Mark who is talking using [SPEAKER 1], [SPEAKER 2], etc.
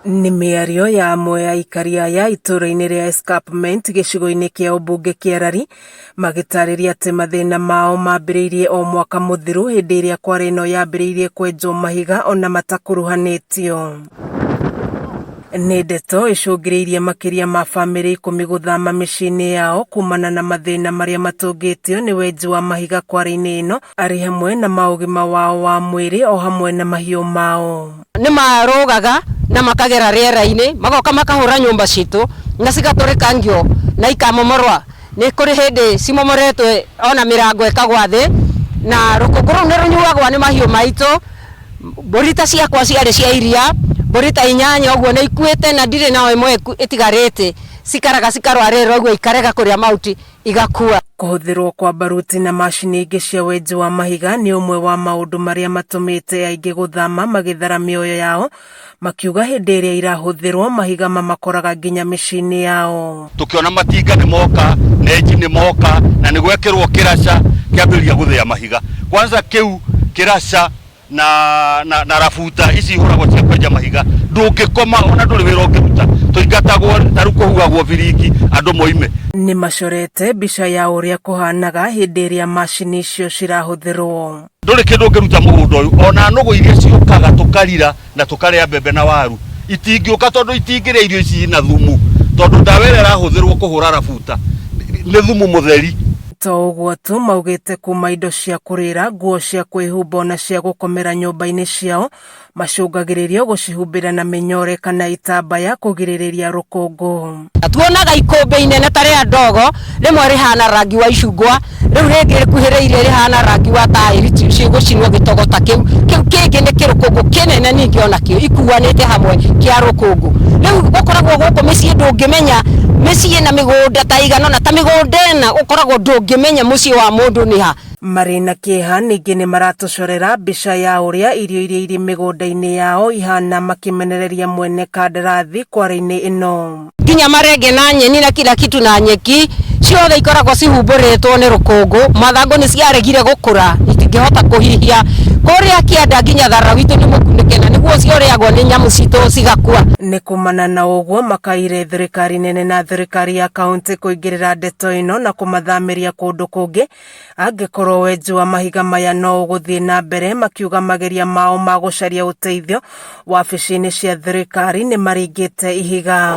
[SPEAKER 1] Nĩ mĩario ya amwe ya aikari aya itũra-inĩ rĩa Escarpment gĩcigo-inĩ kĩa ũmbunge kĩa Rari magĩtarĩria atĩ mathĩna mao mambĩrĩirie o mwaka mũthiru hĩndĩ ĩrĩa kware ĩno yambĩrĩirie kwenjwo mahiga ona matakuruhanĩtio. Nĩ ndeto icũngĩrĩirie makĩria ma bamĩrĩ 10 gũthama mĩciĩ-inĩ yao kumana na mathĩna marĩa matũngĩtio nĩ wenji wa mahiga kware-inĩ ĩno, arĩ hamwe na maũgima wao wa mwĩrĩ o hamwe na mahiũ mao.
[SPEAKER 2] Nĩ marũgaga na makagera rĩera-inĩ magoka makahũra nyũmba citũ na cigatũrĩkangio na ikamomorwa. Nĩ kũrĩ hĩndĩ cimomoretwe ona mĩrango ĩkagwa thĩ na rũkũngũ rũu nĩ rũnyuagwo nĩ mahiũ maitũ. Mbũri ta ciakwa ciarĩ cia iria, mbũri ta 8 ũguo nĩ ikuĩte na ndirĩ na ĩmwe ĩtigarĩte, cikaraga cikarwarĩra ũguo ikarega kũrĩa mauti igakua.
[SPEAKER 1] Kũhũthĩrwo kwa baruti na macini ingĩ cia wenji wa mahiga nĩ ũmwe wa maũndũ marĩa matũmĩte aingĩ gũthama magĩthara mĩoyo yao, makiuga hĩndĩ ĩrĩa irahũthĩrwo mahiga mamakoraga nginya mĩciĩ-inĩ yao.
[SPEAKER 3] Tukiona matinga nĩ moka, nenji nĩ moka na nĩ gwekĩrwo kĩraca kĩambĩrĩria gũthĩa mahiga. Kwanza kĩu kĩraca na rabuta ici ihũragwo cia kwenja mahiga ndũngĩkoma ona ndũrĩ wĩra ũngĩruta, tũingatagwo tarĩ kũhuhagwo biringi andũ moime.
[SPEAKER 1] Nĩ macorete mbica ya ũrĩa kũhanaga hĩndĩ ĩrĩa macini icio cirahũthĩrwo.
[SPEAKER 3] Ndũrĩ kĩndũ ũngĩruta mũgũnda ũyũ, ona nũgũ iria ciũkaga tũkarira na tũkarĩa mbembe na waru itingĩũka tondũ itingĩrĩa irio ici na thumu, tondũ ndawa ĩrĩa ĩrahũthĩrwo kũhũra rabuta nĩ thumu mũtheri.
[SPEAKER 1] To ũguo tu maugĩte kuma indo cia kũrĩra, nguo cia kwĩhumba na cia gũkomera nyũmba-inĩ ciao macũngagĩrĩrio gũcihumbĩra na mĩnyore kana itambaya kũgirĩrĩria rũkũngũ.
[SPEAKER 2] Tuonaga ikũmbĩ inene ta rĩa ndogo rĩmwe rĩhana rangi wa icungwa, rĩu rĩngĩ rĩkuhĩrĩirie rĩhana rangi wa taĩri cigũcinwo gĩtogota kĩu kĩngĩ nĩ kĩrũkũngũ kĩnene ningĩ ona kĩo ikuanĩte hamwe kĩa rũkũngũ. Rĩu gũkoragwo gũkũ mĩciĩ ndũngĩmenya mĩciĩ na mĩgũnda ta igana na ta mĩgũnda ĩna ũkoragwo ndũngĩmenya mũciĩ wa mũndũ nĩ ha.
[SPEAKER 1] Marĩ na kĩeha ningĩ nĩ maratũcorera mbica ya ũrĩa irio iria irĩ mĩgũnda-inĩ yao ihana makĩmenereria mwene kandarathi kware-inĩ ĩno.
[SPEAKER 2] Nginya marenge na nyeni na kila kitu na nyeki ciothe ikoragwo cihumbũrĩtwo nĩ rũkũngũ, mathangũ nĩ ciaregire gũkũra itingĩhota kũhihia. Kũrĩa kĩanda nginya thara witũ nĩ mũkunĩke na nĩguo ciorĩagwo nĩ nyamũ citũ cigakua. Nĩ
[SPEAKER 1] kumana na ũguo makaire thirikari nene na thirikari ya kaunti kũingĩrĩra ndeto ĩno na kũmathamĩria kũndũ kũngĩ angĩkorwo wenji wa mahiga maya no ũgũthiĩ na mbere, makiuga mageria mao ma gũcaria ũteithio wabici-inĩ cia thirikari nĩ maringĩte ihiga.